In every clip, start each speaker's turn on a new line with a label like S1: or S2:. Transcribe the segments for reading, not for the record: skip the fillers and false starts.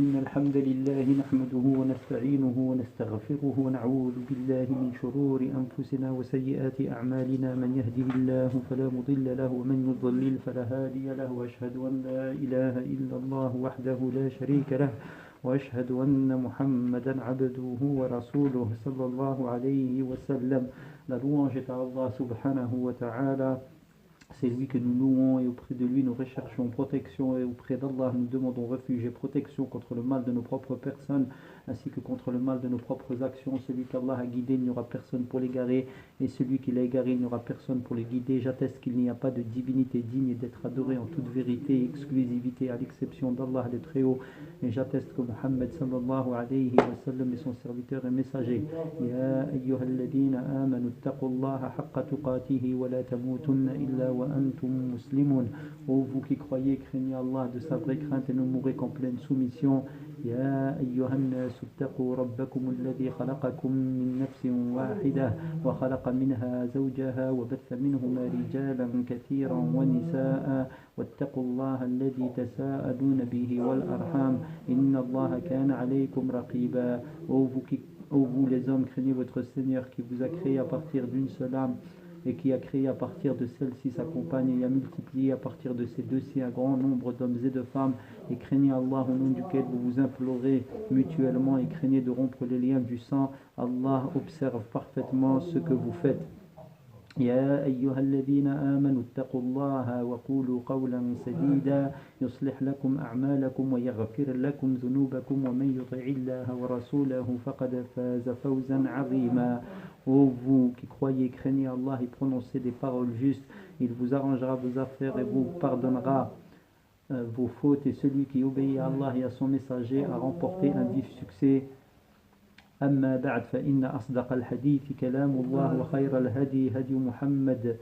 S1: إن الحمد لله نحمده ونستعينه ونستغفره ونعوذ بالله من شرور أنفسنا وسيئات أعمالنا من يهده الله فلا مضل له ومن يضلل فلا هادي له وأشهد أن لا إله إلا الله وحده لا شريك له وأشهد أن محمدا عبده ورسوله صلى الله عليه وسلم. La louange est à Allah subhanahu wa ta'ala. C'est lui que nous louons et auprès de lui nous recherchons protection et auprès d'Allah nous demandons refuge et protection contre le mal de nos propres personnes ainsi que contre le mal de nos propres actions. Celui qu'Allah a guidé, il n'y aura personne pour l'égarer, et celui qui l'a égaré, il n'y aura personne pour le guider. J'atteste qu'il n'y a pas de divinité digne d'être adorée en toute vérité et exclusivité à l'exception d'Allah le Très-Haut, et j'atteste que Muhammad sallallahu alayhi wa sallam est son serviteur et messager. Ya ayyuhalladhina amanu ittaqullaha haqqa tuqatihi wa la tamutunna illa wa antum muslimun. Ô vous qui croyez, craignez Allah de sa vraie crainte et ne mourrez qu'en pleine soumission. يا أيها الناس اتقوا ربكم الذي خلقكم من نفس واحدة وخلق منها زوجها وبث منهما رجالا كثيرا ونساء واتقوا الله الذي تساءلون به والأرحام إن الله كان عليكم رقيبا. Ô vous les hommes, craignez votre Seigneur qui vous a créé à partir d'une seule âme et qui a créé à partir de celle-ci sa compagne et a multiplié à partir de ces deux-ci un grand nombre d'hommes et de femmes, et craignez Allah au nom duquel vous vous implorez mutuellement et craignez de rompre les liens du sang. Allah observe parfaitement ce que vous faites. يا أيها الذين آمنوا اتقوا الله وقولوا قولا سديدا يصلح لكم أعمالكم ويغفر لكم ذنوبكم ومن يطع الله ورسوله فقد فاز فوزا عظيما. Ô vous qui croyez, craignez Allah et prononcez des paroles justes, il vous arrangera vos affaires et vous pardonnera vos fautes, et celui qui obéit à Allah et à son messager a remporté un vif succès. أما بعد فإن أصدق الحديث كلام الله وخير الهدي هدي محمد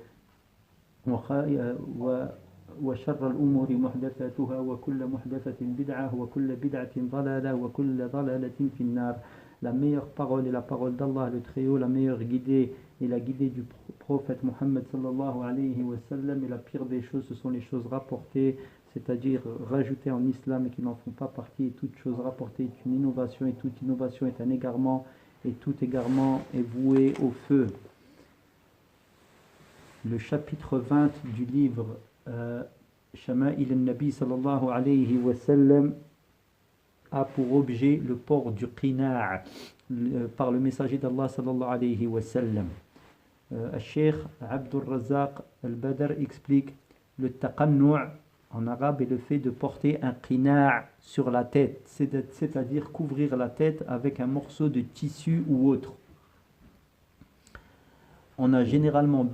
S1: وشر الأمور محدثاتها وكل محدثة بدعة وكل بدعة ضلالة وكل ضلالة في النار. La meilleure parole est la parole d'Allah le Très-Haut, la meilleure guidée est la guidée du prophète Muhammad sallallahu alayhi wa sallam, et la pire des choses ce sont les choses rapportées, c'est-à-dire rajoutées en islam et qui n'en font pas partie, et toute chose rapportée est une innovation, et toute innovation est un égarement, et tout égarement est voué au feu. Le chapitre 20 du livre Shama'il al-Nabi sallallahu alayhi wa sallam a pour objet le port du qina' par le messager d'Allah sallallahu alayhi wa sallam. Cheikh Abdul Razzaq al-Badr explique le taqannu' en arabe est le fait de porter un qina' sur la tête, c'est-à-dire couvrir la tête avec un morceau de tissu ou autre. On en a généralement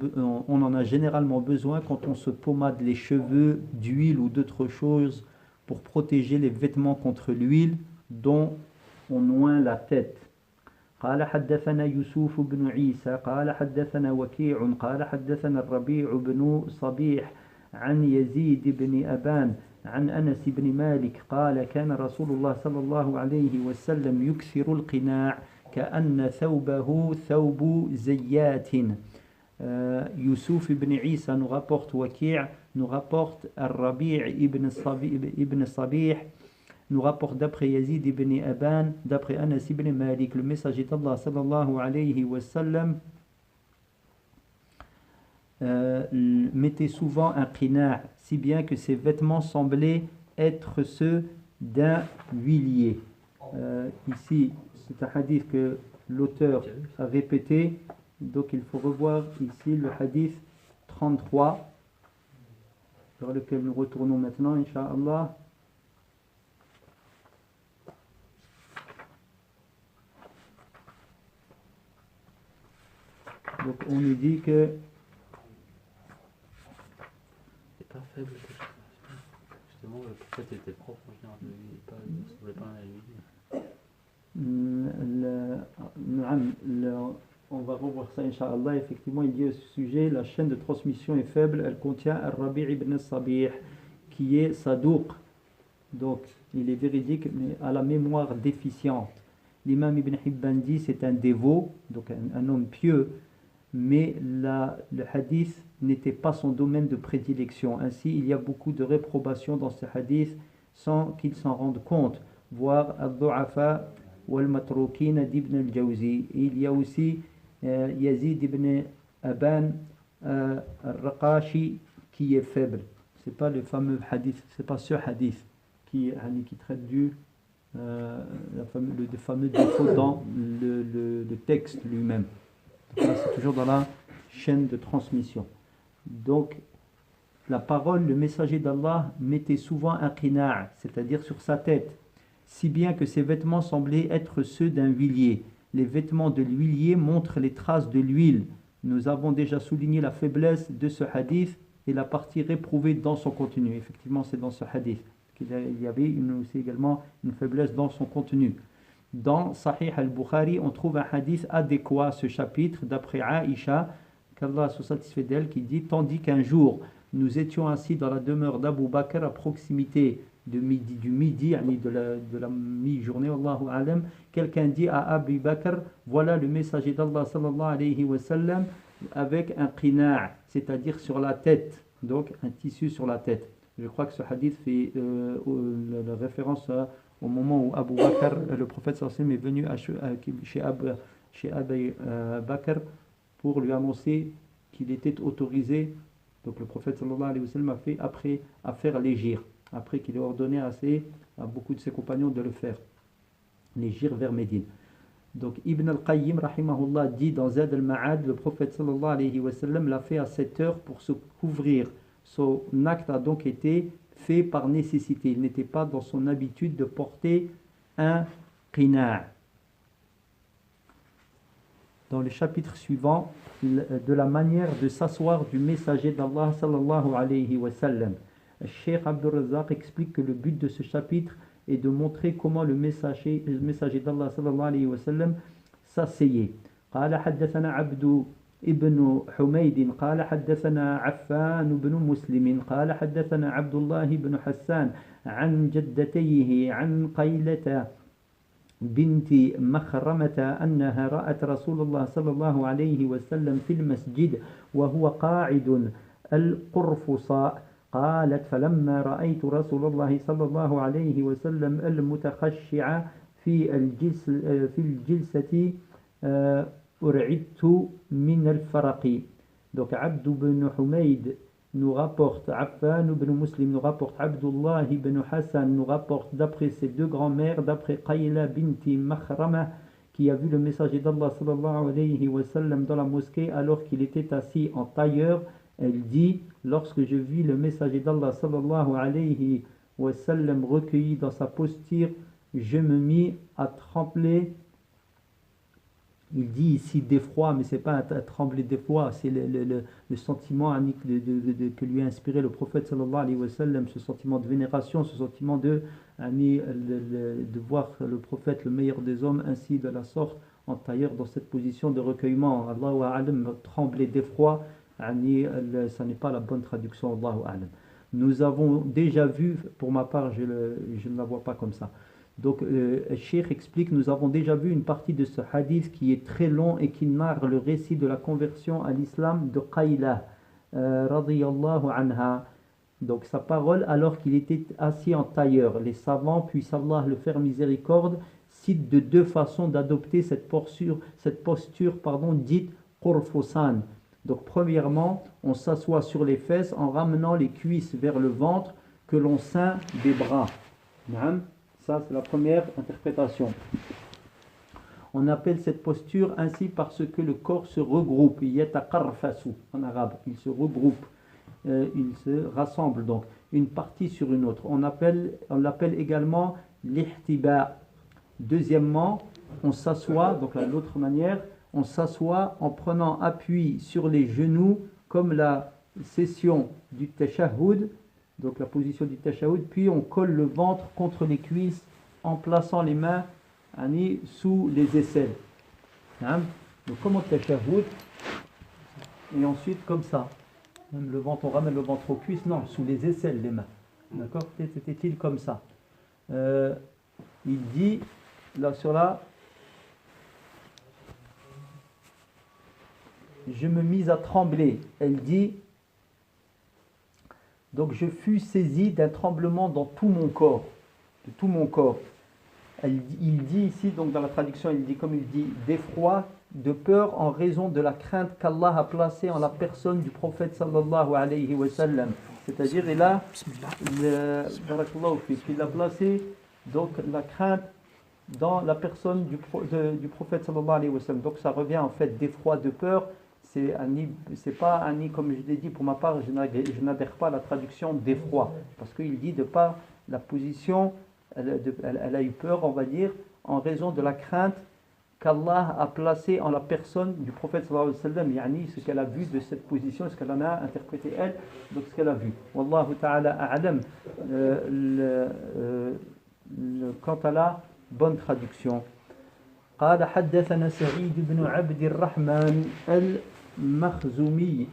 S1: besoin quand on se pommade les cheveux d'huile ou d'autres choses pour protéger les vêtements contre l'huile dont on oint la tête. قال حدثنا يوسف بن عيسى قال حدثنا وكيع قال حدثنا الربيع بن صبيح عن يزيد بن أبان عن أنس بن مالك قال كان رسول الله صلى الله عليه وسلم يكثر القناع كأن ثوبه ثوب زيات. Youssouf ibn Isa nous rapporte Waki' nous rapporte Ar-Rabi' ibn Sabih nous rapporte d'après Yazid ibn Aban d'après Anas ibn Malik. Le messager d'Allah sallallahu alayhi wa sallam mettait souvent un qina', si bien que ses vêtements semblaient être ceux d'un huilier. Ici c'est un hadith que l'auteur a répété, donc il faut revoir ici le hadith 33 vers lequel nous retournons maintenant, Inch'Allah. Donc on nous dit que
S2: c'est pas faible, justement le prophète était propre en général, il ne semblait pas à lui.
S1: On va revoir ça, Inch'Allah. Effectivement, il dit à ce sujet, la chaîne de transmission est faible, elle contient Ar-Rabi' ibn Sabih, qui est Saduq. Donc, il est véridique, mais à la mémoire déficiente. L'imam Ibn Hibban dit, c'est un dévot, donc un homme pieux, mais le hadith n'était pas son domaine de prédilection. Ainsi, il y a beaucoup de réprobation dans ce hadith sans qu'il s'en rende compte. voir Al-Du'afa wal-Matroukin d'Ibn al-Jawzi. Il y a aussi Yazid ibn Aban al-Raqashi qui est faible. C'est pas le fameux hadith, c'est pas ce hadith qui traite le fameux défaut dans le texte lui-même. Donc là, c'est toujours dans la chaîne de transmission. Donc, la parole, le messager d'Allah mettait souvent un qina', c'est-à-dire sur sa tête, si bien que ses vêtements semblaient être ceux d'un huilier. Les vêtements de l'huilier montrent les traces de l'huile. Nous avons déjà souligné la faiblesse de ce hadith et la partie réprouvée dans son contenu. Effectivement, c'est dans ce hadith qu'il y avait aussi également une faiblesse dans son contenu. Dans Sahih al-Bukhari, on trouve un hadith adéquat à ce chapitre, d'après Aïcha, qu'Allah soit satisfait d'elle, qui dit « Tandis qu'un jour, nous étions assis dans la demeure d'Abu Bakr à proximité du midi, de la mi-journée, Allahu alam, quelqu'un dit à Abu Bakr, voilà le messager d'Allah sallallahu alayhi wa sallam avec un qina', c'est-à-dire sur la tête, donc un tissu sur la tête. Je crois que ce hadith fait la référence au moment où Abu Bakr, le prophète sallallahu alayhi wa sallam, est venu chez Abu Bakr pour lui annoncer qu'il était autorisé. Donc le prophète sallallahu alayhi wa sallam a fait après à faire l'hégire, après qu'il ait ordonné à beaucoup de ses compagnons de le faire, l'hégire vers Médine. Donc Ibn al-Qayyim rahimahullah dit dans Zad al-Ma'ad, le prophète sallallahu alayhi wa sallam l'a fait à 7 heures pour se couvrir. Son acte a donc été fait par nécessité. Il n'était pas dans son habitude de porter un qina'. Dans le chapitre suivant, de la manière de s'asseoir du messager d'Allah sallallahu alayhi wa sallam. Cheikh Abdul Razzaq explique que le but de ce chapitre est de montrer comment le messager d'Allah sallallahu alayhi wa sallam s'asseyait. قال حدثنا عبد ابن حميد قال حدثنا عفان بن مسلم قال حدثنا عبد الله بن حسان عن جدتيه عن قيلة بنت مخرمة أنها رأت رسول الله صلى الله عليه وسلم في المسجد وهو قاعد القرفصاء قالت فلما رأيت رسول الله صلى الله عليه وسلم المتخشع في الجلسة أرعدت من الفرق. Donc Abd ibn Humayd nous rapporte, Affan ibn Muslim nous rapporte, Abdullah ibn Hassan nous rapporte d'après ses deux grands-mères, d'après Qayla binti Makhrama, qui a vu le messager d'Allah sallallahu alayhi wa sallam dans la mosquée alors qu'il était assis en tailleur. Elle dit, lorsque je vis le messager d'Allah sallallahu alayhi wa sallam recueilli dans sa posture, je me mis à trembler. Il dit ici d'effroi, mais ce n'est pas un trembler d'effroi, c'est le sentiment que lui a inspiré le prophète sallallahu alayhi wa sallam, ce sentiment de vénération, ce sentiment de voir le prophète, le meilleur des hommes, ainsi de la sorte, en tailleur, dans cette position de recueillement. Allahu a'lam, trembler d'effroi, ça n'est pas la bonne traduction, Allahu a'lam. Nous avons déjà vu, pour ma part, je ne la vois pas comme ça. Donc, Cheikh explique, nous avons déjà vu une partie de ce hadith qui est très long et qui narre le récit de la conversion à l'islam de Qayla, radiyallahu anha. Donc, sa parole alors qu'il était assis en tailleur. Les savants, puisse Allah le faire miséricorde, citent de deux façons d'adopter cette posture dite qurfusan. Donc, premièrement, on s'assoit sur les fesses en ramenant les cuisses vers le ventre que l'on ceint des bras. Ça, c'est la première interprétation. On appelle cette posture ainsi parce que le corps se regroupe. Yataqarfasu en arabe. Il se regroupe. Il se rassemble donc. Une partie sur une autre. On l'appelle également l'ihtiba. Deuxièmement, on s'assoit, donc l'autre manière, on s'assoit en prenant appui sur les genoux comme la session du tashahhud. Donc la position du tashahhud, puis on colle le ventre contre les cuisses en plaçant les mains sous les aisselles. Donc comme au tashahhud, et ensuite comme ça. Le ventre, on ramène le ventre aux cuisses, non, sous les aisselles les mains. D'accord? Était-il comme ça? Il dit, là sur là, je me mis à trembler. Elle dit, donc je fus saisi d'un tremblement dans tout mon corps, de tout mon corps. Il dit ici, donc dans la traduction, il dit, comme il dit, d'effroi, de peur en raison de la crainte qu'Allah a placée en la personne du prophète sallallahu alayhi wa sallam. C'est-à-dire, il a placé donc la crainte dans la personne du prophète sallallahu alayhi wa sallam. Donc ça revient en fait d'effroi, de peur. C'est pas un, comme je l'ai dit, pour ma part, je n'adhère pas à la traduction d'effroi, parce qu'il dit de pas la position, elle a eu peur, on va dire, en raison de la crainte qu'Allah a placée en la personne du prophète sallallahu alayhi wa sallam, yani ce qu'elle a vu de cette position, ce qu'elle en a interprété elle, donc ce qu'elle a vu. Wallahu ta'ala a'lam. Quant à la bonne traduction. قال حدثنا سعيد بن عبد الرحمن المخزومي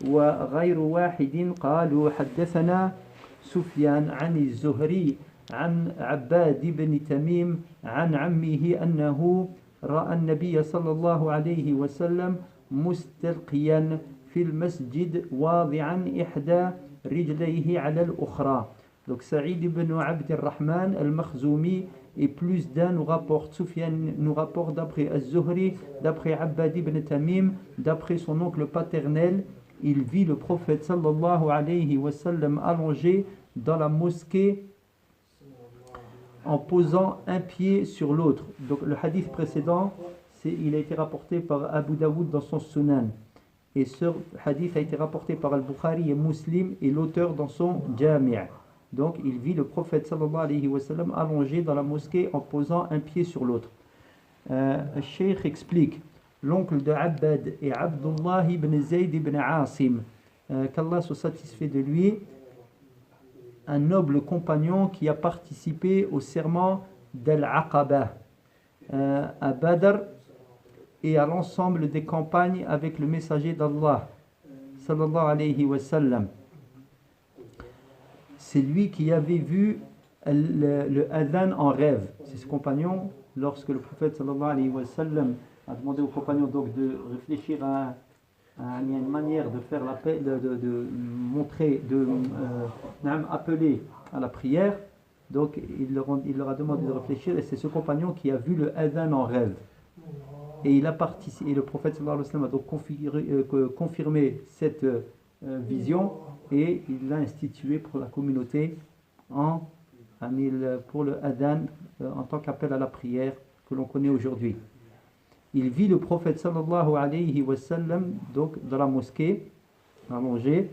S1: وغير واحد قالوا حدثنا سفيان عن الزهري عن عباد بن تميم عن عمه أنه رأى النبي صلى الله عليه وسلم مستلقيا في المسجد واضعا إحدى رجليه على الأخرى. Donc Saïd ibn Abd al-Rahman al-Makhzoumi et plus d'un nous rapporte, Sufyan nous rapporte d'après Az-Zuhri, d'après Abbad ibn Tamim, d'après son oncle paternel, il vit le prophète sallallahu alayhi wa sallam allongé dans la mosquée en posant un pied sur l'autre. Donc le hadith précédent, il a été rapporté par Abu Daoud dans son Sunan. Et ce hadith a été rapporté par Al-Bukhari et Muslim et l'auteur dans son Jami'. Donc il vit le prophète sallallahu alayhi wa sallam allongé dans la mosquée en posant un pied sur l'autre. Le cheikh explique, l'oncle de Abbad est Abdullah ibn Zayd ibn Asim, qu'Allah soit satisfait de lui, un noble compagnon qui a participé au serment d'Al-Aqaba, à Badr et à l'ensemble des campagnes avec le messager d'Allah sallallahu alayhi wa sallam. C'est lui qui avait vu le adhan en rêve. C'est ce compagnon, lorsque le prophète sallallahu alayhi wa sallam a demandé au compagnon donc de réfléchir à une manière de faire l'appel, de montrer, appeler à la prière. Donc il leur a demandé de réfléchir, et c'est ce compagnon qui a vu le adhan en rêve. Et il a participé, et le prophète sallallahu alayhi wa sallam a donc confirmé cette vision, et il l'a institué pour la communauté pour le adhan en tant qu'appel à la prière que l'on connaît aujourd'hui. Il vit le prophète sallallahu alayhi wa sallam donc dans la mosquée allongé.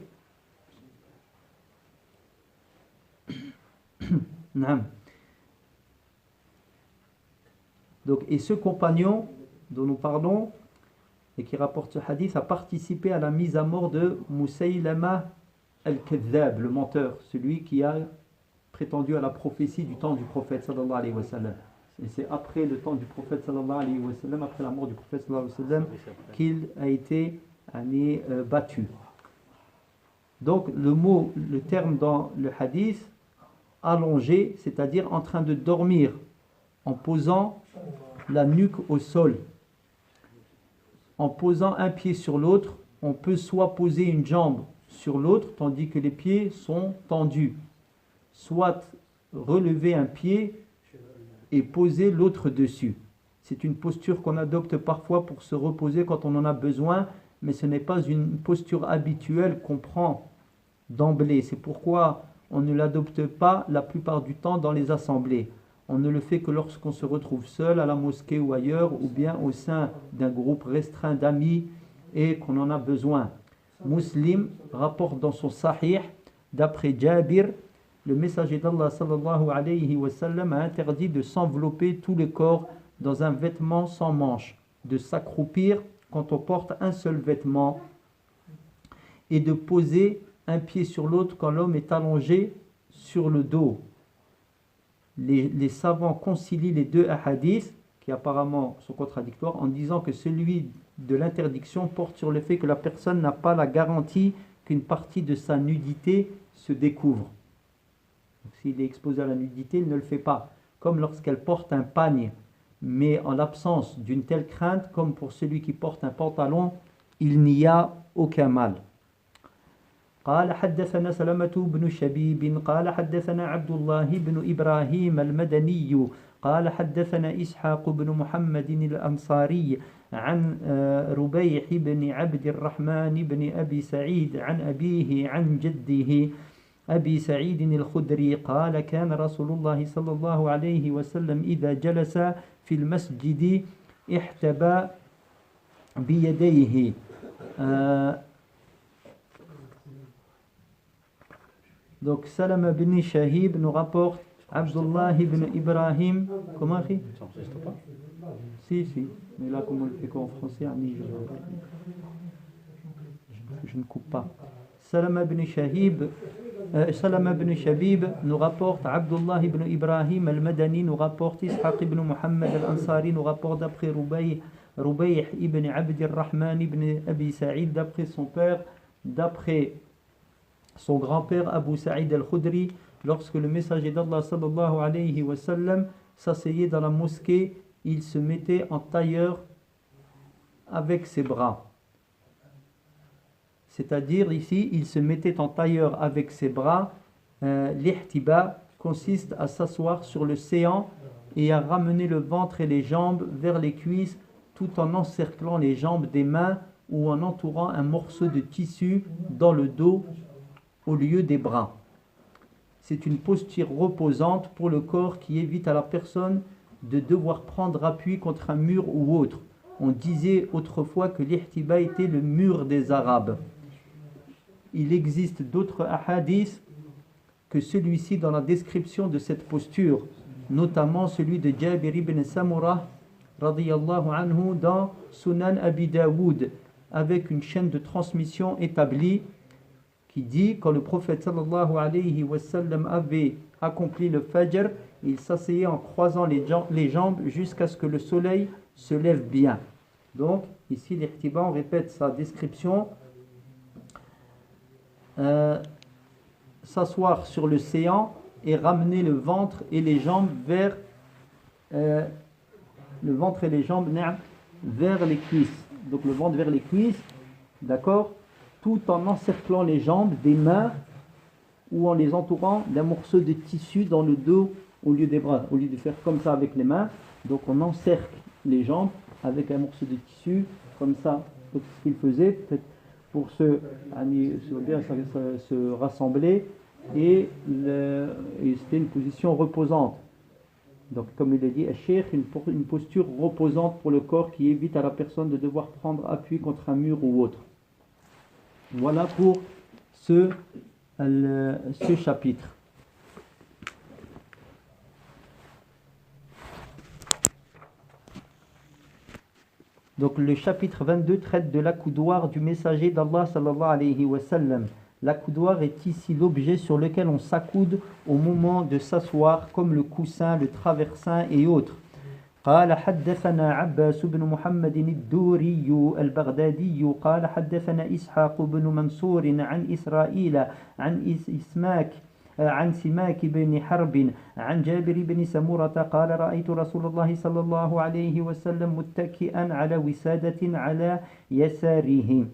S1: Donc, et ce compagnon dont nous parlons et qui rapporte ce hadith a participé à la mise à mort de Musaylama al-Kadhab, le menteur, celui qui a prétendu à la prophétie du temps du prophète sallallahu alayhi wa sallam. Et c'est après le temps du prophète sallallahu alayhi wa sallam, après la mort du prophète sallallahu alayhi wa sallam, qu'il a été battu. Donc le terme dans le hadith, allongé, c'est-à-dire en train de dormir, en posant la nuque au sol. En posant un pied sur l'autre, on peut soit poser une jambe sur l'autre, tandis que les pieds sont tendus, soit relever un pied et poser l'autre dessus. C'est une posture qu'on adopte parfois pour se reposer quand on en a besoin, mais ce n'est pas une posture habituelle qu'on prend d'emblée. C'est pourquoi on ne l'adopte pas la plupart du temps dans les assemblées. On ne le fait que lorsqu'on se retrouve seul à la mosquée ou ailleurs, ou bien au sein d'un groupe restreint d'amis et qu'on en a besoin. Muslim rapporte dans son Sahih, d'après Jabir, le messager d'Allah sallallahu alayhi wa sallam a interdit de s'envelopper tout le corps dans un vêtement sans manches, de s'accroupir quand on porte un seul vêtement et de poser un pied sur l'autre quand l'homme est allongé sur le dos. Les savants concilient les deux hadiths, qui apparemment sont contradictoires, en disant que celui de l'interdiction porte sur le fait que la personne n'a pas la garantie qu'une partie de sa nudité se découvre. S'il est exposé à la nudité, il ne le fait pas. Comme lorsqu'elle porte un pagne, mais en l'absence d'une telle crainte, comme pour celui qui porte un pantalon, il n'y a aucun mal. قال حدثنا سلمة بن شبيب قال حدثنا عبد الله بن إبراهيم المدني قال حدثنا إسحاق بن محمد الأنصاري عن ربيح بن عبد الرحمن بن أبي سعيد عن أبيه عن جده أبي سعيد الخدري قال كان رسول الله صلى الله عليه وسلم إذا جلس في المسجد احتبى بيديه. Donc Salama bin Shahib nous rapporte Abdullah ibn Ibrahim. Comment écrit?
S2: Ça n'enregistre pas?
S1: Si. Mais là, comment on le fait quoi en français? Je ne coupe pas. Salama bin Shabib nous rapporte Abdullah ibn Ibrahim al-Madani nous rapporte Ishaq ibn Muhammad al-Ansari nous rapporte d'après Rubayh ibn Abd al-Rahman ibn Abi Sa'id d'après son père, d'après son grand-père Abu Sa'id al-Khudri, lorsque le messager d'Allah sallallahu alayhi wa sallam s'asseyait dans la mosquée, il se mettait en tailleur avec ses bras. C'est-à-dire ici, il se mettait en tailleur avec ses bras. L'ihtiba consiste à s'asseoir sur le séant et à ramener le ventre et les jambes vers les cuisses tout en encerclant les jambes des mains ou en entourant un morceau de tissu dans le dos au lieu des bras. C'est une posture reposante pour le corps qui évite à la personne de devoir prendre appui contre un mur ou autre. On disait autrefois que l'ihtiba était le mur des Arabes. Il existe d'autres hadiths que celui-ci dans la description de cette posture, notamment celui de Jabir ibn Samurah radiyallahu anhu dans Sunan Abi Daoud, avec une chaîne de transmission établie qui dit quand le prophète sallallahu alayhi wa sallam avait accompli le fajr, il s'asseyait en croisant les jambes jusqu'à ce que le soleil se lève bien. Donc ici l'ihtiba, on répète sa description, s'asseoir sur le séant et ramener le ventre et les jambes vers vers les cuisses. Donc le ventre vers les cuisses, d'accord, tout en encerclant les jambes des mains ou en les entourant d'un morceau de tissu dans le dos au lieu des bras. Au lieu de faire comme ça avec les mains, donc on encercle les jambes avec un morceau de tissu comme ça. Donc ce qu'il faisait, peut-être pour se rassembler, et c'était une position reposante. Donc comme il a dit Cheikh, une posture reposante pour le corps qui évite à la personne de devoir prendre appui contre un mur ou autre. Voilà pour ce chapitre. Donc le chapitre 22 traite de l'accoudoir du messager d'Allah sallallahu alayhi wa sallam. L'accoudoir est ici l'objet sur lequel on s'accoude au moment de s'asseoir, comme le coussin, le traversin et autres. قال حدثنا عباس بن محمد الدوري البغدادي قال حدثنا إسحاق بن منصور عن إسرائيل عن سماك بن حرب عن جابر بن سمرة قال رأيت رسول الله صلى الله عليه وسلم متكئا على وسادة على يساره.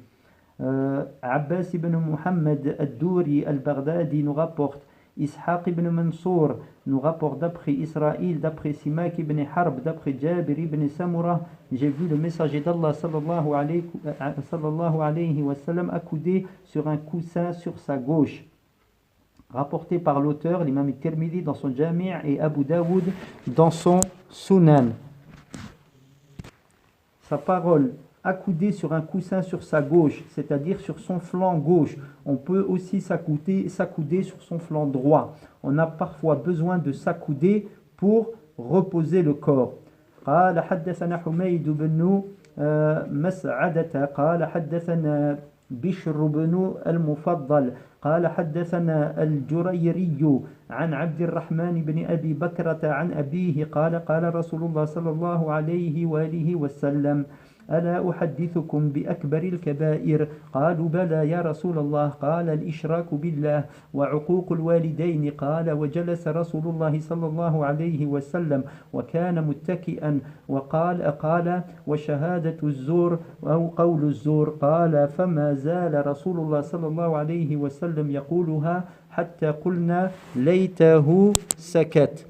S1: Abbas ibn Muhammad al-Douri al-Baghdadi nous rapporte, Ishaq ibn Mansour nous rapporte d'après Israël, d'après Simak ibn Harb, d'après Jabir ibn Samurah, j'ai vu le messager d'Allah sallallahu alayhi wa sallam accoudé sur un coussin sur sa gauche. Rapporté par l'auteur, l'imam Tirmidhi dans son Jami' et Abu Daoud dans son Sunan. Sa parole, accoudé sur un coussin sur sa gauche, c'est-à-dire sur son flanc gauche. On peut aussi s'accouder sur son flanc droit. On a parfois besoin de s'accouder pour reposer le corps. قال حدثنا حميد بن مسعدة قال حدثنا بشر بن المفضل قال حدثنا الجريري عن عبد الرحمن بن أبي بكرة عن أبيه قال قال رسول الله صلى الله عليه وآله وسلم ألا أحدثكم بأكبر الكبائر قالوا بلى يا رسول الله قال الإشراك بالله وعقوق الوالدين قال وجلس رسول الله صلى الله عليه وسلم وكان متكئا قال وشهادة الزور أو قول الزور قال فما زال رسول الله صلى الله عليه وسلم يقولها حتى قلنا ليته سكت.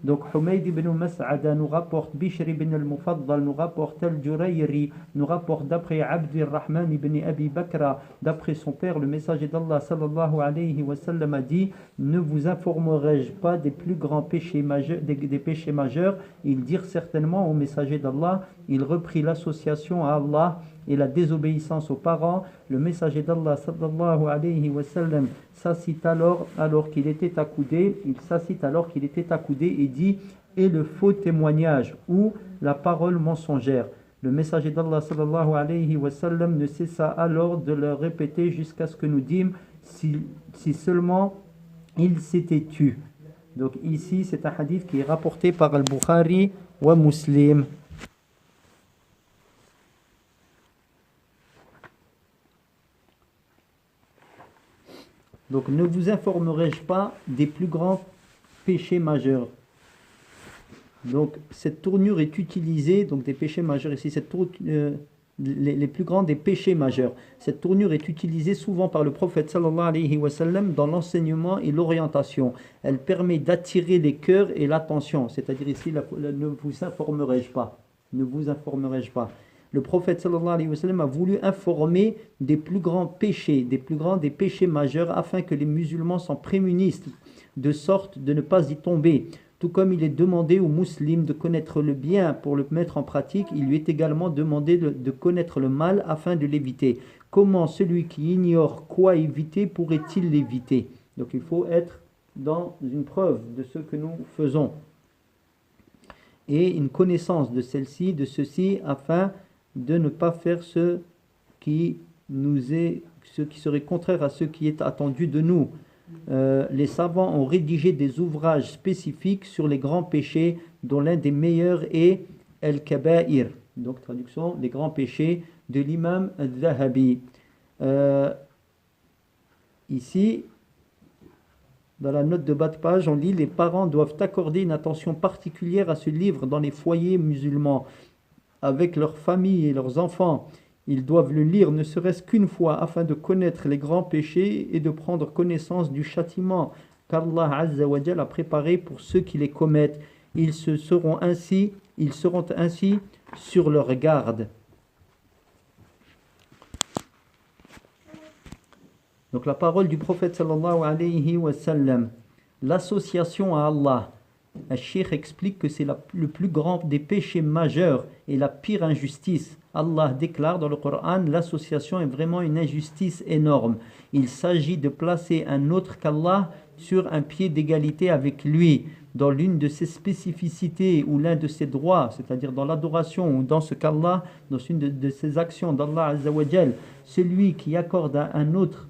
S1: Donc Humayd ibn Mas'ada nous rapporte Bishr ibn al-Mufaddal, nous rapporte al-Jurayri, nous rapporte d'après Abdurrahman ibn Abi Bakra, d'après son père, le messager d'Allah sallallahu alayhi wa sallam a dit: ne vous informerai-je pas des plus grands péchés majeurs, des péchés majeurs? Ils dirent certainement au messager d'Allah. Il reprit l'association à Allah et la désobéissance aux parents. Le messager d'Allah sallallahu alayhi wa sallam s'assit alors qu'il était accoudé, et dit: et le faux témoignage ou la parole mensongère. Le messager d'Allah sallallahu alayhi wa sallam ne cessa alors de leur répéter jusqu'à ce que nous dîmes si seulement il s'était tu. Donc ici c'est un hadith qui est rapporté par Al-Bukhari wa Muslim. Donc ne vous informerai-je pas des plus grands péchés majeurs? Donc cette tournure est utilisée, donc des péchés majeurs ici, les plus grands des péchés majeurs. Cette tournure est utilisée souvent par le prophète sallallahu alayhi wa sallam dans l'enseignement et l'orientation. Elle permet d'attirer les cœurs et l'attention, c'est-à-dire ici ne vous informerai-je pas, ne vous informerai-je pas. Le prophète sallallahu alayhi wa sallam a voulu informer des plus grands péchés, des péchés majeurs, afin que les musulmans s'en prémunissent, de sorte de ne pas y tomber. Tout comme il est demandé aux musulmans de connaître le bien pour le mettre en pratique, il lui est également demandé de connaître le mal afin de l'éviter. Comment celui qui ignore quoi éviter pourrait-il l'éviter? Donc il faut être dans une preuve de ce que nous faisons et une connaissance de ceci, afin de ne pas faire ce qui serait contraire à ce qui est attendu de nous. Les savants ont rédigé des ouvrages spécifiques sur les grands péchés, dont l'un des meilleurs est Al-Kaba'ir, donc traduction les grands péchés, de l'imam Al-Zahabi. Ici, dans la note de bas de page, on lit: les parents doivent accorder une attention particulière à ce livre dans les foyers musulmans, avec leurs familles et leurs enfants. Ils doivent le lire ne serait-ce qu'une fois afin de connaître les grands péchés et de prendre connaissance du châtiment qu'Allah Azza wa Jal a préparé pour ceux qui les commettent. Ils seront ainsi sur leur garde. Donc la parole du prophète sallallahu alayhi wa sallam, l'association à Allah. Al-Cheikh explique que c'est le plus grand des péchés majeurs et la pire injustice. Allah déclare dans le Coran: l'association est vraiment une injustice énorme. Il s'agit de placer un autre qu'Allah sur un pied d'égalité avec lui, dans l'une de ses spécificités ou l'un de ses droits, c'est-à-dire dans l'adoration ou dans ce qu'Allah, dans une de ses actions d'Allah Azza wa Jal. Celui qui accorde à un autre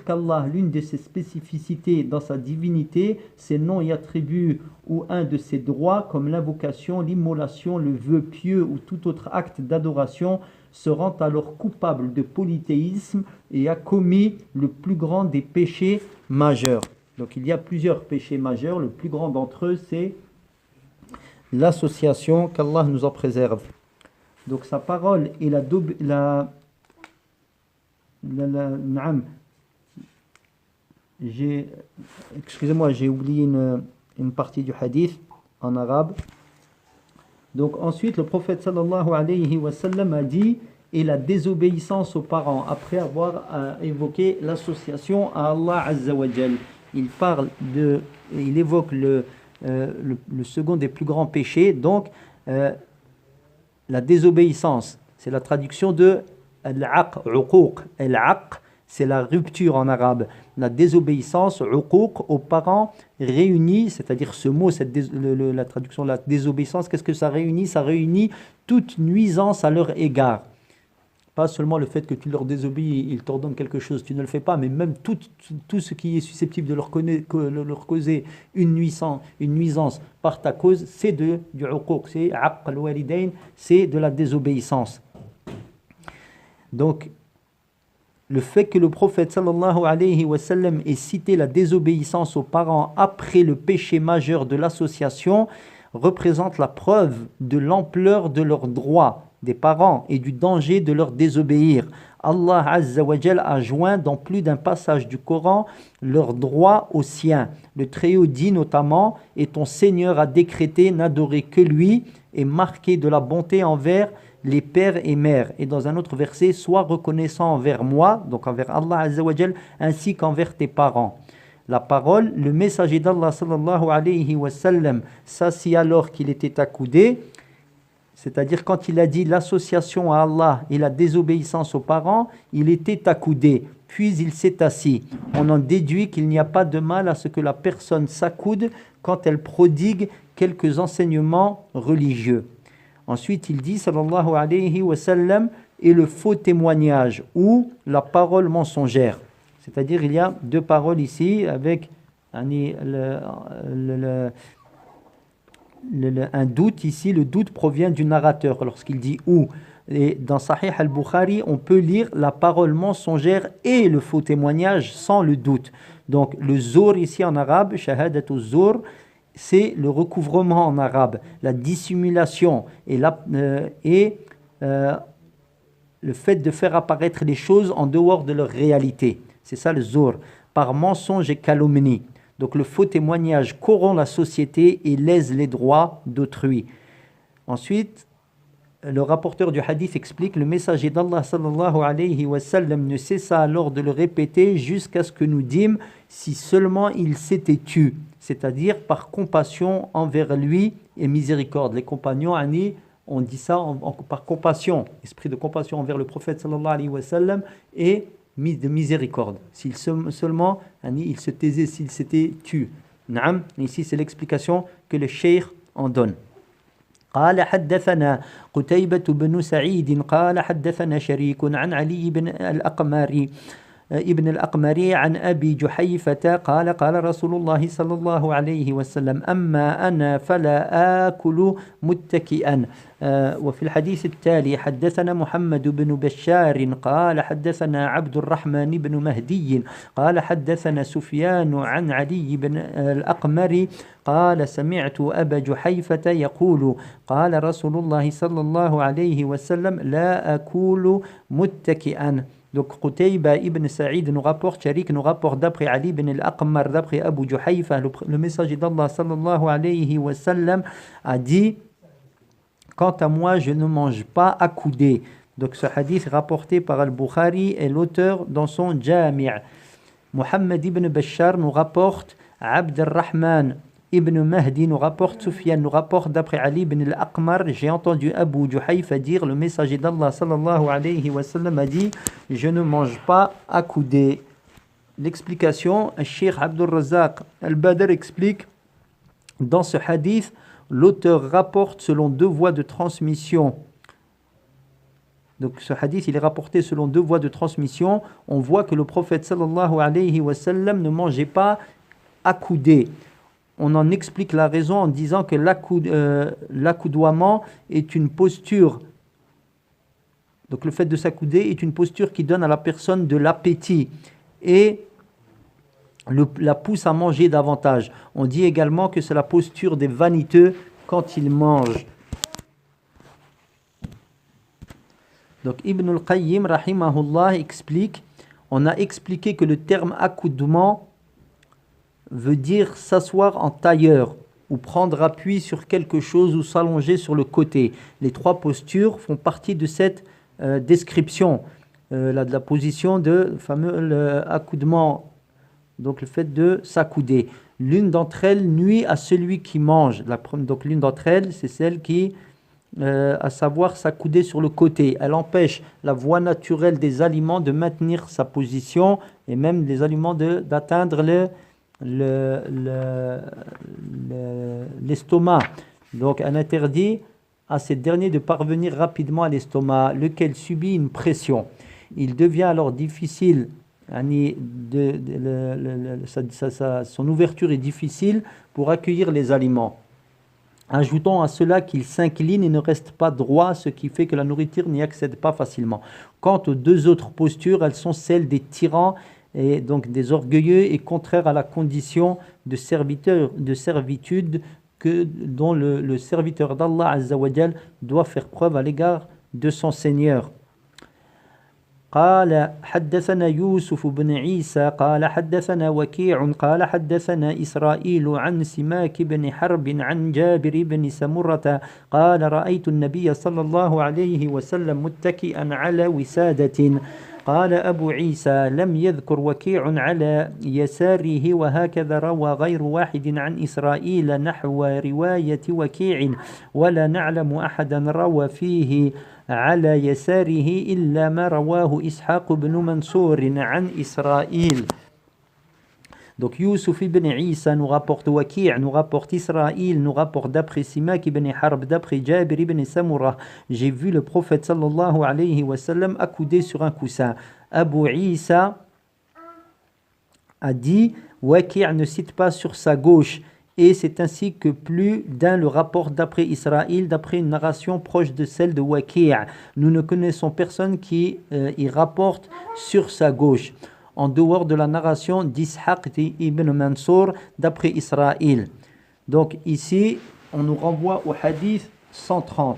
S1: qu'Allah l'une de ses spécificités dans sa divinité, ses noms et attributs, ou un de ses droits comme l'invocation, l'immolation, le vœu pieux ou tout autre acte d'adoration, se rend alors coupable de polythéisme et a commis le plus grand des péchés majeurs. Donc il y a plusieurs péchés majeurs, le plus grand d'entre eux c'est l'association, qu'Allah nous en préserve. Donc sa parole est excusez-moi, j'ai oublié une partie du hadith en arabe. Donc ensuite le prophète sallallahu alayhi wa sallam a dit: et la désobéissance aux parents, après avoir évoqué l'association à Allah Azza wa Jal. Il évoque le second des plus grands péchés, donc la désobéissance, c'est la traduction de Al-Aq, Uquq. Al-Aq, c'est la rupture en arabe. La désobéissance, Uquq, aux parents réunis, c'est-à-dire ce mot, la traduction de la désobéissance, qu'est-ce que ça réunit? Ça réunit toute nuisance à leur égard. Pas seulement le fait que tu leur désobéis, ils t'ordonnent quelque chose, tu ne le fais pas, mais même tout ce qui est susceptible de leur causer une nuisance par ta cause, c'est du uquq, c'est aqq al-walidayn, c'est de la désobéissance. Donc, le fait que le prophète sallallahu alayhi wa sallam ait cité la désobéissance aux parents après le péché majeur de l'association représente la preuve de l'ampleur de leurs droits des parents et du danger de leur désobéir. Allah Azza wa Jal a joint dans plus d'un passage du Coran leurs droits aux siens. Le Très-Haut dit notamment « Et ton Seigneur a décrété n'adorer que lui et marqué de la bonté envers les pères et mères. » Et dans un autre verset « Sois reconnaissant envers moi, donc envers Allah Azza wa Jal, ainsi qu'envers tes parents. » La parole, le messager d'Allah sallallahu alayhi wa sallam s'assit alors qu'il était accoudé, c'est-à-dire quand il a dit l'association à Allah et la désobéissance aux parents, il était accoudé, puis il s'est assis. On en déduit qu'il n'y a pas de mal à ce que la personne s'accoude quand elle prodigue quelques enseignements religieux. Ensuite, il dit, sallallahu alayhi wa sallam, et le faux témoignage ou la parole mensongère. C'est-à-dire, il y a deux paroles ici avec un doute. Ici, le doute provient du narrateur lorsqu'il dit « ou ». Et dans Sahih al-Bukhari, on peut lire la parole mensongère et le faux témoignage sans le doute. Donc, le zour ici en arabe, shahadatu zour, c'est le recouvrement en arabe, la dissimulation et le fait de faire apparaître les choses en dehors de leur réalité. C'est ça le zour, par mensonge et calomnie. Donc le faux témoignage corrompt la société et lèse les droits d'autrui. Ensuite, le rapporteur du hadith explique, le messager d'Allah sallallahu alayhi wa sallam ne cessa alors de le répéter jusqu'à ce que nous dîmes si seulement il s'était tu, c'est-à-dire par compassion envers lui et miséricorde. Les compagnons, on dit ça par compassion, esprit de compassion envers le prophète sallallahu alayhi wa sallam et de miséricorde. S'il seulement il se taisait, s'il s'était tu. Naam. Ici, c'est l'explication que le cheikh en donne. قال حدثنا قتيبة بن سعيد قال حدثنا شريك عن علي بن ابن الأقمري عن أبي جحيفة قال قال رسول الله صلى الله عليه وسلم أما أنا فلا آكل متكئا. وفي الحديث التالي حدثنا محمد بن بشار قال حدثنا عبد الرحمن بن مهدي قال حدثنا سفيان عن علي بن الأقمري قال سمعت أبا جحيفة يقول قال رسول الله صلى الله عليه وسلم لا أكل متكئا. Donc Qutayba ibn Sa'id nous rapporte, Sharik nous rapporte d'après Ali ibn al-Aqmar, d'après Abu Juhayfa, le messager d'Allah sallallahu alayhi wa sallam a dit « Quant à moi, je ne mange pas accoudé ». Donc ce hadith rapporté par Al-Bukhari est l'auteur dans son Jami'. Muhammad ibn Bashar nous rapporte, Abd al-Rahman Ibn Mahdi nous rapporte, Sufyan nous rapporte d'après Ali ibn al-Aqmar, j'ai entendu Abu Juhayfa dire, le messager d'Allah sallallahu alayhi wa sallam a dit, je ne mange pas accoudé. L'explication, Cheikh Abdul Razak al-Badr explique, dans ce hadith, l'auteur rapporte selon deux voies de transmission. Donc ce hadith, il est rapporté selon deux voies de transmission. On voit que le prophète sallallahu alayhi wa sallam ne mangeait pas accoudé. On en explique la raison en disant que l'accoudoiement est une posture. Donc le fait de s'accouder est une posture qui donne à la personne de l'appétit et la pousse à manger davantage. On dit également que c'est la posture des vaniteux quand ils mangent. Donc Ibn al-Qayyim rahimahullah explique, on a expliqué que le terme accoudement veut dire s'asseoir en tailleur ou prendre appui sur quelque chose ou s'allonger sur le côté. Les trois postures font partie de cette description, de la position de fameux accoudement, donc le fait de s'accouder. L'une d'entre elles nuit à celui qui mange. Donc l'une d'entre elles, c'est celle qui, à savoir s'accouder sur le côté. Elle empêche la voie naturelle des aliments de maintenir sa position et même des aliments d'atteindre l'estomac. Donc elle interdit à ces derniers de parvenir rapidement à l'estomac, lequel subit une pression. Il devient alors difficile, son ouverture est difficile pour accueillir les aliments. Ajoutons à cela qu'il s'incline et ne reste pas droit, ce qui fait que la nourriture n'y accède pas facilement. Quant aux deux autres postures, elles sont celles des tyrans et donc des orgueilleux et contraires à la condition de servitude dont le serviteur d'Allah Azza wa Jal doit faire preuve à l'égard de son Seigneur. قال حدثنا يوسف بن عيسى قال حدثنا وكيع قال حدثنا إسرائيل عن سماك بن حرب عن جابر بن سمرة قال رأيت النبي صلى الله عليه وسلم متكئا على وسادة قال أبو عيسى لم يذكر وكيع على يساره وهكذا روى غير واحد عن إسرائيل نحو رواية وكيع ولا نعلم أحدا روى فيه على يساره إلا ما رواه إسحاق بن منصور عن إسرائيل. Donc Yusuf ibn Isa nous rapporte Waki' nous rapporte Israël, nous rapporte d'après Simak ibn Harb, d'après Jabir ibn Samurah. J'ai vu le prophète sallallahu alayhi wa sallam accoudé sur un coussin. Abu Isa a dit Waki' ne cite pas sur sa gauche. Et c'est ainsi que plus d'un le rapporte d'après Israël, d'après une narration proche de celle de Waki'. Nous ne connaissons personne qui y rapporte sur sa gauche, en dehors de la narration d'Ishaq ibn Mansour d'après Israël. Donc ici, on nous renvoie au hadith 130.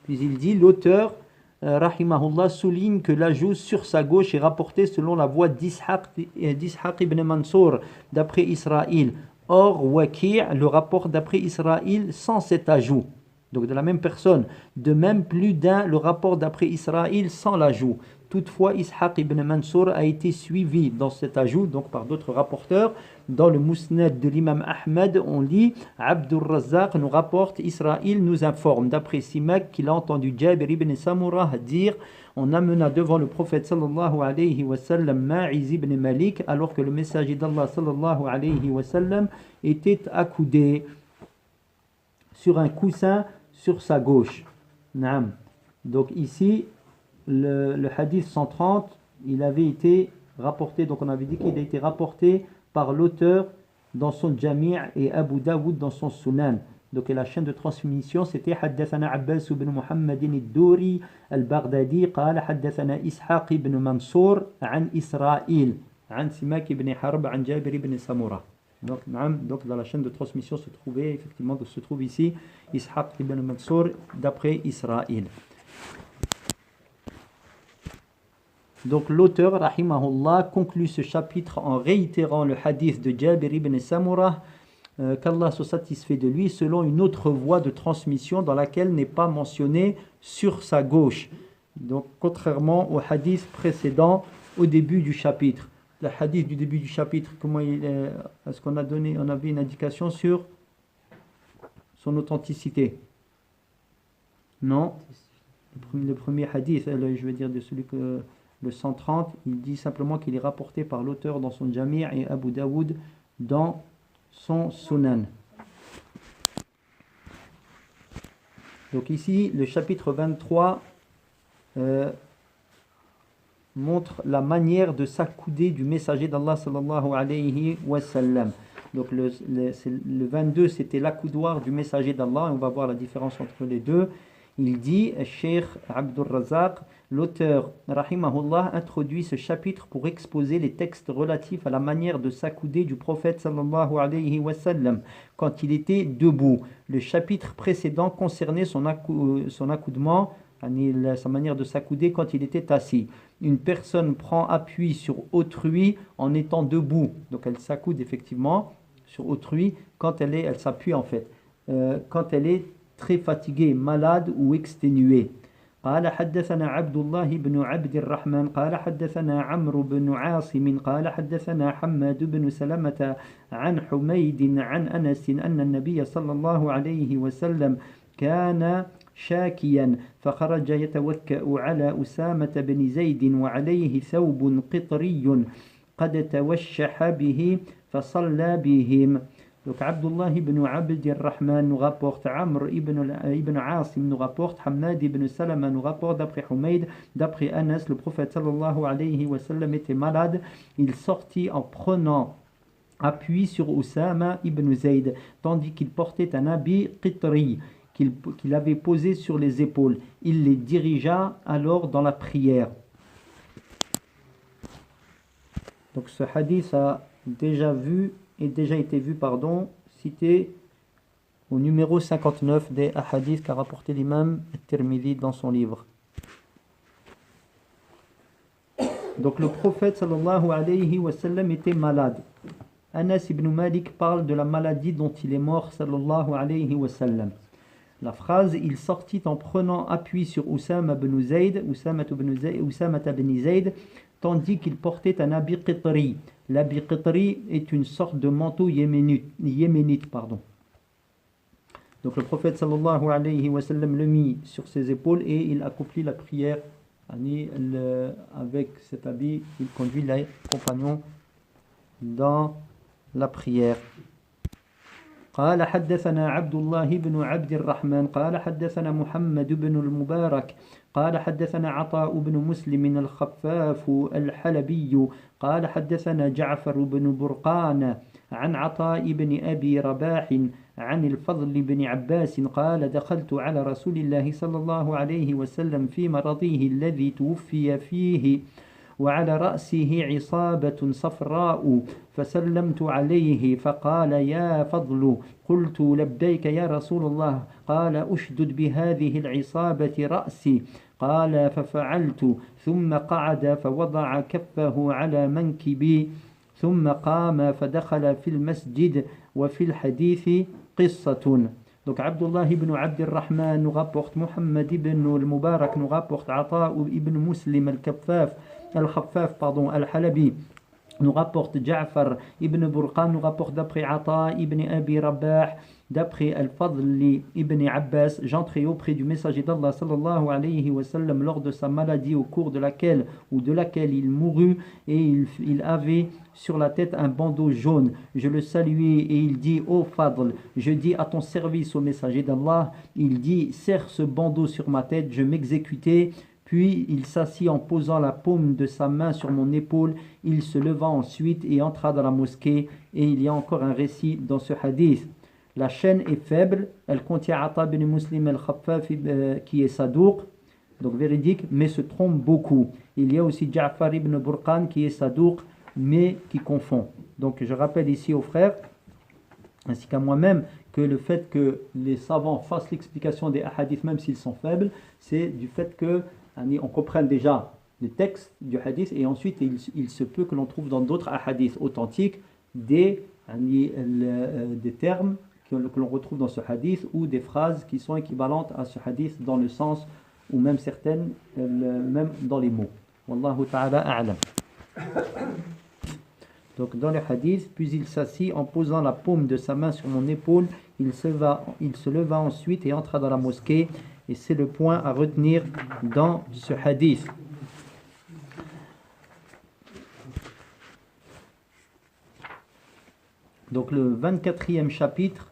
S1: Puis il dit, l'auteur, rahimahullah, souligne que l'ajout sur sa gauche est rapporté selon la voix d'Ishaq ibn Mansour d'après Israël. Or, Waki' le rapporte d'après Israël sans cet ajout. Donc de la même personne. De même, plus d'un le rapporte d'après Israël sans l'ajout. Toutefois, Ishaq ibn Mansour a été suivi dans cet ajout, donc par d'autres rapporteurs. Dans le Musnad de l'imam Ahmad, on lit Abdur Razzaq nous rapporte, Israël nous informe, d'après Simak, qu'il a entendu Jabir ibn Samurah dire on amena devant le prophète sallallahu alayhi wa sallam Ma'iz ibn Malik, alors que le messager d'Allah sallallahu alayhi wa sallam était accoudé sur un coussin sur sa gauche. Naam. Donc ici, le hadith 130, il avait été rapporté, donc on avait dit qu'il a été rapporté par l'auteur dans son Jami' et Abu Daoud dans son Sunan. Donc la chaîne de transmission c'était Haddathana Abbas ibn Muhammad al-Duri al-Baghdadi قال حدثنا إسحاق ibn Mansour عن إسرائيل عن سماك ibn Harb عن جابر ibn Samurah. Donc dans la chaîne de transmission se trouve ici Ishaq ibn Mansour d'après Israël. Donc l'auteur, rahimahullah, conclut ce chapitre en réitérant le hadith de Jabir ibn Samurah, qu'Allah se satisfait de lui, selon une autre voie de transmission dans laquelle n'est pas mentionné sur sa gauche. Donc contrairement au hadith précédent au début du chapitre. Le hadith du début du chapitre, est-ce qu'on a donné, on avait une indication sur son authenticité? Non. Le premier hadith, je veux dire de celui que le 130, il dit simplement qu'il est rapporté par l'auteur dans son Jami' et Abu Daoud dans son Sunan. Donc ici, le chapitre 23 montre la manière de s'accouder du messager d'Allah sallallahu alayhi wa sallam. Donc le 22, c'était l'accoudoir du messager d'Allah, et on va voir la différence entre les deux. Il dit, Cheikh Abdur Razzaq, l'auteur, rahimahullah, introduit ce chapitre pour exposer les textes relatifs à la manière de s'accouder du prophète sallallahu alayhi wa sallam quand il était debout. Le chapitre précédent concernait son accoudement, sa manière de s'accouder quand il était assis. Une personne prend appui sur autrui en étant debout. Donc elle s'accoude effectivement sur autrui quand elle s'appuie en fait. Quand elle est très fatigué, malade ou exténué. قال حدثنا عبد الله بن عبد الرحمن قال حدثنا عمرو بن عاصم قال حدثنا حماد بن سلمة عن حميد عن أنس أن النبي صلى الله عليه وسلم كان شاكيا فخرج يتوكأ على أسامة بن زيد وعليه ثوب قطري قد توشح به فصلى بهم Donc Abdullah ibn Abd al-Rahman nous rapporte, Amr ibn Asim nous rapporte, Hamad ibn Salama nous rapporte, d'après Humayd, d'après Anas, le prophète sallallahu alayhi wa sallam était malade, il sortit en prenant appui sur Oussama ibn Zayd, tandis qu'il portait un habit qitri qu'il avait posé sur les épaules. Il les dirigea alors dans la prière. Donc ce hadith a déjà été vu, cité au numéro 59 des hadiths qu'a rapporté l'imam At-Tirmidhi dans son livre. Donc le prophète sallallahu alayhi wa sallam était malade. Anas ibn Malik parle de la maladie dont il est mort sallallahu alayhi wa sallam. La phrase il sortit en prenant appui sur Oussama ibn Zayd, tandis qu'il portait un habit qitri. L'habit qitri est une sorte de manteau yéménite. Donc le prophète sallallahu alayhi wa sallam le mit sur ses épaules et il accomplit la prière avec cet habit. Il conduit les compagnons dans la prière. قال حدثنا عبد الله بن عبد الرحمن قال حدثنا محمد بن المبارك قال حدثنا عطاء بن مسلم الخفاف الحلبي قال حدثنا جعفر بن برقان عن عطاء بن أبي رباح عن الفضل بن عباس قال دخلت على رسول الله صلى الله عليه وسلم في مرضه الذي توفي فيه وعلى رأسه عصابة صفراء فسلمت عليه فقال يا فضل قلت لبيك يا رسول الله قال أشدد بهذه العصابة رأسي قال ففعلت ثم قعد فوضع كفه على منكبي ثم قام فدخل في المسجد وفي الحديث قصة. Donc Abdullah ibn Abd al-Rahman nous rapporte, Muhammad ibn al-Mubarak nous rapporte, Ata ibn Muslim al-Khaffaf al-Halabi nous rapporte, Ja'far ibn Burqan nous rapporte d'après Ata ibn Abi Rabah, d'après Al-Fadl ibn Abbas, j'entrai auprès du messager d'Allah sallallahu alayhi wa sallam lors de sa maladie au cours de laquelle il mourut et il avait sur la tête un bandeau jaune. Je le saluai et il dit: Ô Fadl, je dis à ton service au messager d'Allah. Il dit: serre ce bandeau sur ma tête. Je m'exécutais. Puis il s'assit en posant la paume de sa main sur mon épaule. Il se leva ensuite et entra dans la mosquée. Et il y a encore un récit dans ce hadith. La chaîne est faible. Elle contient Ata bin Muslim al-Khaffaf qui est Sadouk, donc véridique, mais se trompe beaucoup. Il y a aussi Ja'far ibn Burqan qui est Sadouk, mais qui confond. Donc je rappelle ici aux frères, ainsi qu'à moi-même, que le fait que les savants fassent l'explication des hadiths, même s'ils sont faibles, c'est du fait que on comprenne déjà le texte du hadith, et ensuite il se peut que l'on trouve dans d'autres hadiths authentiques des termes que l'on retrouve dans ce hadith ou des phrases qui sont équivalentes à ce hadith dans le sens ou même certaines, même dans les mots. Wallahu ta'ala a'lam. Donc dans le hadith, puis il s'assit en posant la paume de sa main sur mon épaule, il se leva ensuite et entra dans la mosquée, et c'est le point à retenir dans ce hadith. Donc le 24e chapitre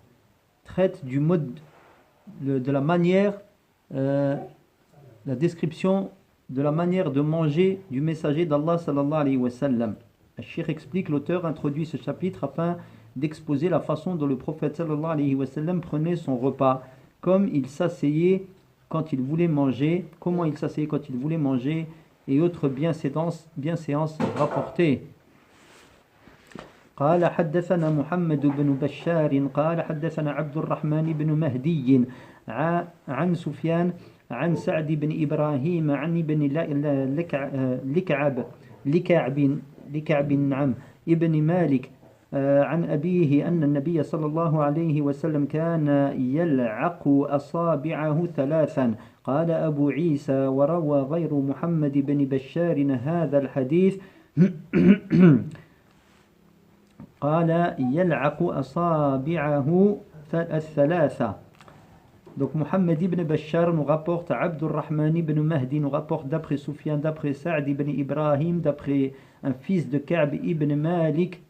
S1: traite du mode, de la manière, la description de la manière de manger du messager d'Allah sallallahu alayhi wa sallam. Le Cheikh explique, l'auteur introduit ce chapitre afin d'exposer la façon dont le prophète sallallahu alayhi wa sallam prenait son repas, comme il s'asseyait quand il voulait manger, comment il s'asseyait quand il voulait manger et autres bienséances rapportées. قال حدثنا محمد بن بشار قال حدثنا عبد الرحمن بن مهدي عن سفيان عن سعد بن إبراهيم عن ابن لكعب نعم ابن مالك عن أبيه أن النبي صلى الله عليه وسلم كان يلعق أصابعه ثلاثا. قال أبو عيسى وروى غير محمد بن بشار هذا الحديث قال يلعق أصابعه الثلاثة. Donc Muhammad ibn Bashar nous rapporte, Abdurrahman ibn Mahdi nous rapporte d'après Sufyan, d'après Sa'd ibn Ibrahim, d'après un fils de Ka'b ibn Malik,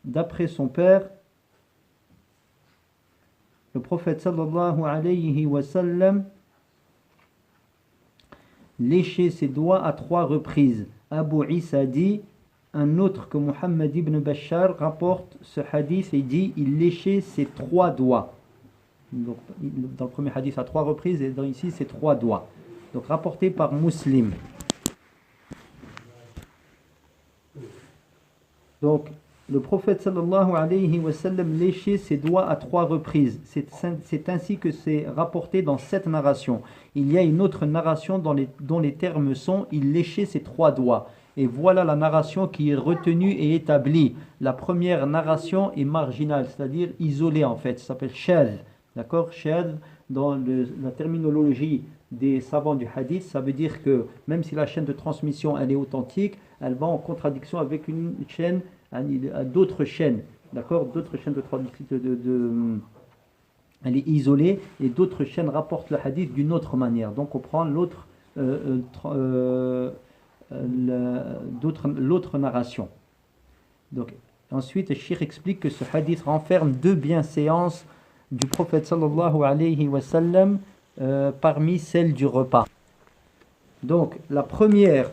S1: d'après son père, le prophète sallallahu alayhi wa sallam léchait ses doigts à 3 reprises. Abu Isa dit, un autre que Muhammad ibn Bashar rapporte ce hadith et dit, il léchait ses 3 doigts. Donc, dans le premier hadith à 3 reprises et dans ici c'est 3 doigts. Donc rapporté par Muslim. Donc le prophète sallallahu alayhi wa sallam léchait ses doigts à 3 reprises. C'est ainsi que c'est rapporté dans cette narration. Il y a une autre narration dont les termes sont, il léchait ses 3 doigts. Et voilà la narration qui est retenue et établie. La première narration est marginale, c'est-à-dire isolée en fait. Ça s'appelle shadh. D'accord? Shadh, dans la terminologie des savants du hadith, ça veut dire que même si la chaîne de transmission elle est authentique, elle va en contradiction avec une chaîne, d'autres chaînes. D'accord? D'autres chaînes de transmission, elle est isolée et d'autres chaînes rapportent le hadith d'une autre manière. Donc on prend l'autre narration. Donc, ensuite, le cheikh explique que ce hadith renferme 2 bienséances du prophète sallallahu alayhi wa sallam parmi celles du repas. Donc, la première,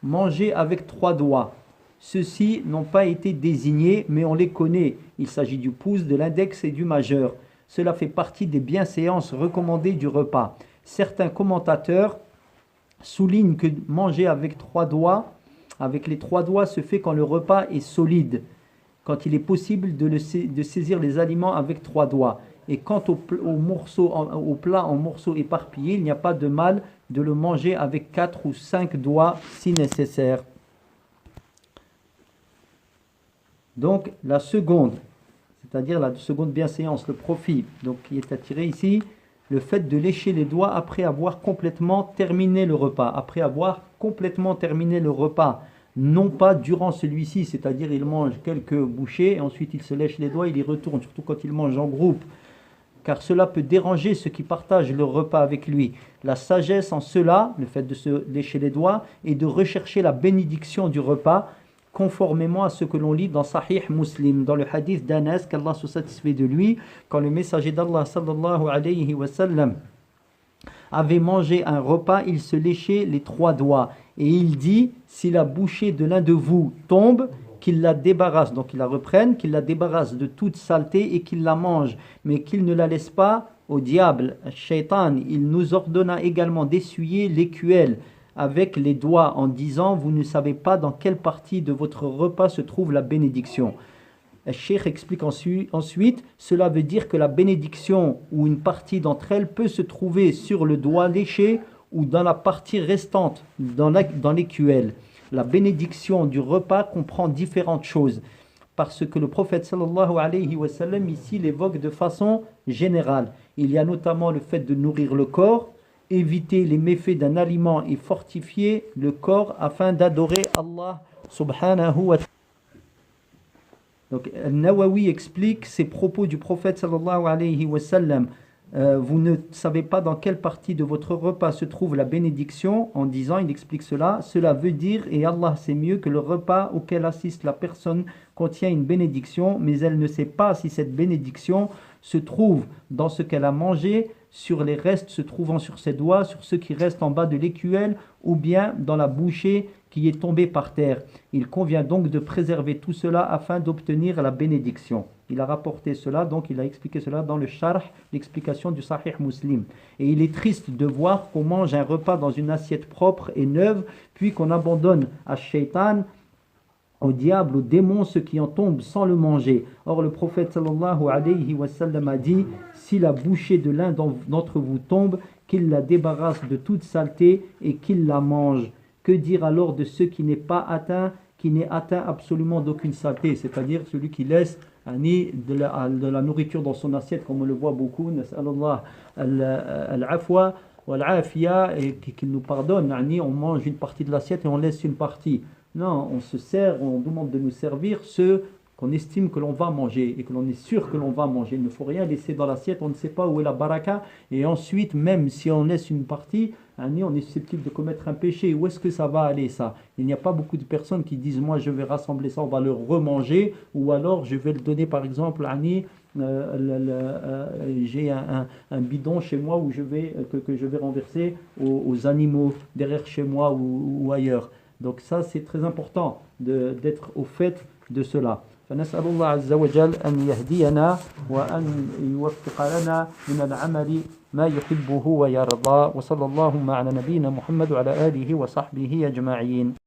S1: manger avec 3 doigts. Ceux-ci n'ont pas été désignés, mais on les connaît. Il s'agit du pouce, de l'index et du majeur. Cela fait partie des bienséances recommandées du repas. Certains commentateurs souligne que manger avec les 3 doigts se fait quand le repas est solide, quand il est possible de saisir les aliments avec 3 doigts. Et quant au plat en morceaux éparpillés, il n'y a pas de mal de le manger avec 4 ou 5 doigts si nécessaire. Donc la seconde, c'est-à-dire la seconde bienséance, le profit, donc qui est attiré ici, le fait de lécher les doigts après avoir complètement terminé le repas. Après avoir complètement terminé le repas. Non pas durant celui-ci, c'est-à-dire il mange quelques bouchées, et ensuite il se lèche les doigts, il y retourne, surtout quand il mange en groupe. Car cela peut déranger ceux qui partagent le repas avec lui. La sagesse en cela, le fait de se lécher les doigts, est de rechercher la bénédiction du repas, conformément à ce que l'on lit dans Sahih Muslim, dans le hadith d'Anas, qu'Allah se satisfait de lui, quand le messager d'Allah sallallahu alayhi wa sallam avait mangé un repas, il se léchait les 3 doigts. Et il dit, si la bouchée de l'un de vous tombe, qu'il la débarrasse, donc qu'il la reprenne, qu'il la débarrasse de toute saleté et qu'il la mange, mais qu'il ne la laisse pas au diable, shaitan. Il nous ordonna également d'essuyer l'écuelle avec les doigts en disant, vous ne savez pas dans quelle partie de votre repas se trouve la bénédiction. Le cheikh explique ensuite, cela veut dire que la bénédiction ou une partie d'entre elles peut se trouver sur le doigt léché ou dans la partie restante, dans l'écuelle. La bénédiction du repas comprend différentes choses, parce que le prophète sallallahu alayhi wa sallam ici l'évoque de façon générale. Il y a notamment le fait de nourrir le corps, éviter les méfaits d'un aliment et fortifier le corps afin d'adorer Allah subhanahu wa ta'ala. Donc Nawawi explique ces propos du prophète sallallahu alayhi wa sallam. Vous ne savez pas dans quelle partie de votre repas se trouve la bénédiction, en disant, il explique cela veut dire, et Allah sait mieux, que le repas auquel assiste la personne contient une bénédiction, mais elle ne sait pas si cette bénédiction se trouve dans ce qu'elle a mangé, sur les restes se trouvant sur ses doigts, sur ceux qui restent en bas de l'écuelle, ou bien dans la bouchée qui est tombée par terre. Il convient donc de préserver tout cela afin d'obtenir la bénédiction. Il a rapporté cela, donc il a expliqué cela dans le Sharh, l'explication du Sahih Muslim. Et il est triste de voir qu'on mange un repas dans une assiette propre et neuve, puis qu'on abandonne à Shaitan, au diable, au démon, ceux qui en tombent sans le manger. Or le prophète sallallahu alayhi wa sallam a dit, si la bouchée de l'un d'entre vous tombe, qu'il la débarrasse de toute saleté et qu'il la mange. Que dire alors de ceux qui n'est atteint absolument d'aucune saleté, c'est-à-dire celui qui laisse de la nourriture dans son assiette, comme on le voit beaucoup, nas'alallah al-afwa wal-afiya, et qu'il nous pardonne. On mange une partie de l'assiette et on laisse une partie. Non, on se sert, on demande de nous servir ce qu'on estime que l'on va manger et que l'on est sûr que l'on va manger. Il ne faut rien laisser dans l'assiette, on ne sait pas où est la baraka. Et ensuite, même si on laisse une partie, on est susceptible de commettre un péché. Où est-ce que ça va aller ça? Il n'y a pas beaucoup de personnes qui disent moi je vais rassembler ça, on va le remanger, ou alors je vais le donner par exemple j'ai un bidon chez moi où que je vais renverser aux animaux derrière chez moi ou ailleurs. Donc ça c'est très important d'être au fait de cela. فنسأل الله عز وجل أن يهدينا وأن يوفق لنا من العمل ما يحبه ويرضى وصلى اللهم على نبينا محمد وعلى آله وصحبه أجمعين.